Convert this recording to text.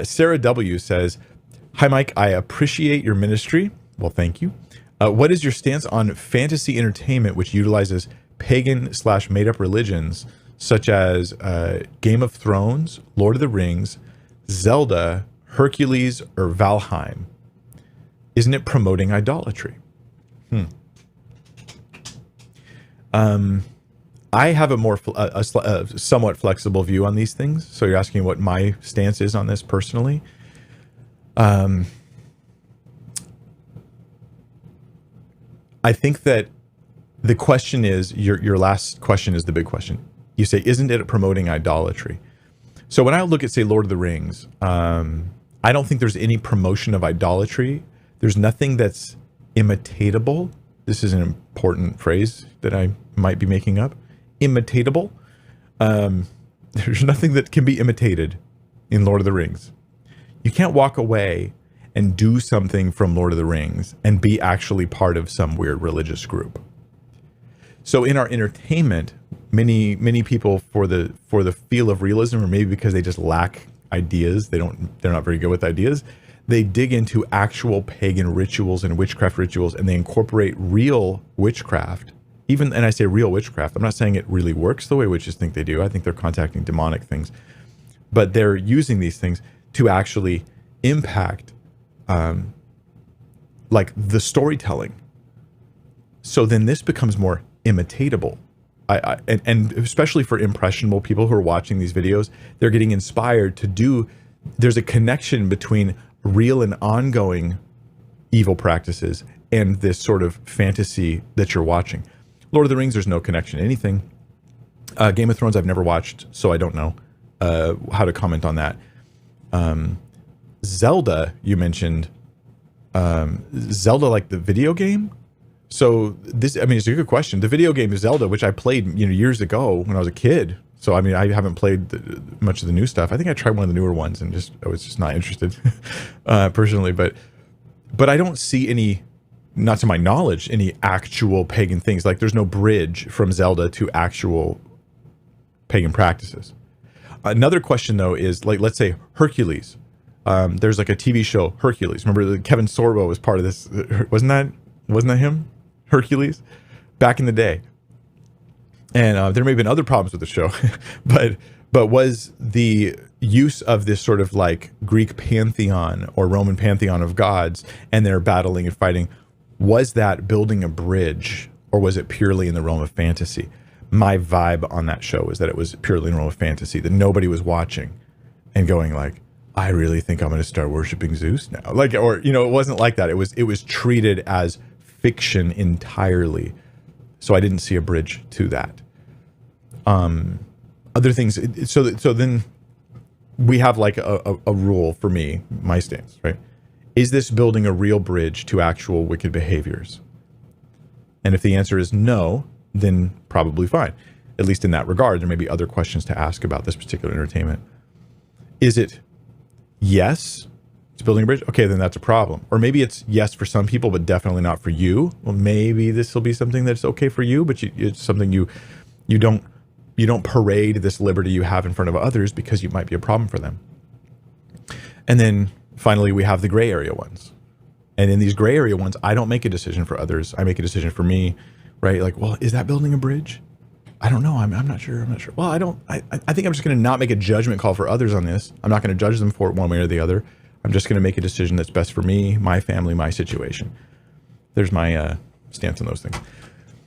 Sarah W says, "Hi, Mike. I appreciate your ministry." Well, thank you. What is your stance on fantasy entertainment which utilizes pagan / made up religions such as Game of Thrones, Lord of the Rings, Zelda, Hercules, or Valheim? Isn't it promoting idolatry? I have a more somewhat flexible view on these things. So you're asking what my stance is on this personally. I think that the question is, your last question is the big question. You say, isn't it promoting idolatry? So when I look at, say, Lord of the Rings, I don't think there's any promotion of idolatry. There's nothing that's imitatable. This is an important phrase that I might be making up. Imitatable. There's nothing that can be imitated in Lord of the Rings. You can't walk away and do something from Lord of the Rings and be actually part of some weird religious group. So in our entertainment, many people for the feel of realism, or maybe because they just lack ideas, they're not very good with ideas, they dig into actual pagan rituals and witchcraft rituals, and they incorporate real witchcraft. And I say real witchcraft, I'm not saying it really works the way witches think they do. I think they're contacting demonic things, but they're using these things to actually impact like the storytelling. So then this becomes more imitatable. And especially for impressionable people who are watching these videos, they're getting inspired to do, there's a connection between real and ongoing evil practices and this sort of fantasy that you're watching. Lord of the Rings, there's no connection to anything. Game of Thrones, I've never watched, so I don't know how to comment on that. Zelda, you mentioned, Zelda, like the video game. So this, I mean, it's a good question. The video game is Zelda, which I played, years ago when I was a kid. So, I mean, I haven't played much of the new stuff. I think I tried one of the newer ones and I was just not interested personally, but I don't see any, not to my knowledge, any actual pagan things. Like there's no bridge from Zelda to actual pagan practices. Another question though is, like, let's say Hercules. There's like a TV show, Hercules. Remember Kevin Sorbo was part of this. Wasn't that him? Hercules? Back in the day. And there may have been other problems with the show, but was the use of this sort of like Greek pantheon or Roman pantheon of gods, and they're battling and fighting, was that building a bridge, or was it purely in the realm of fantasy? My vibe on that show was that it was purely in the realm of fantasy, that nobody was watching and going like, I really think I'm going to start worshiping Zeus now. Like, or, it wasn't like that. It was treated as fiction entirely. So I didn't see a bridge to that. Other things. So then we have like a rule for me, my stance, right? Is this building a real bridge to actual wicked behaviors? And if the answer is no, then probably fine. At least in that regard, there may be other questions to ask about this particular entertainment. Is it yes, it's building a bridge? Okay, then that's a problem. Or maybe it's yes for some people, but definitely not for you. Well, maybe this will be something that's okay for you, but it's something you don't parade this liberty you have in front of others because you might be a problem for them. And then finally, we have the gray area ones. And in these gray area ones, I don't make a decision for others. I make a decision for me, right? Like, well, is that building a bridge? I don't know. I'm not sure. Well, I think I'm just going to not make a judgment call for others on this. I'm not going to judge them for it one way or the other. I'm just going to make a decision that's best for me, my family, my situation. There's my stance on those things.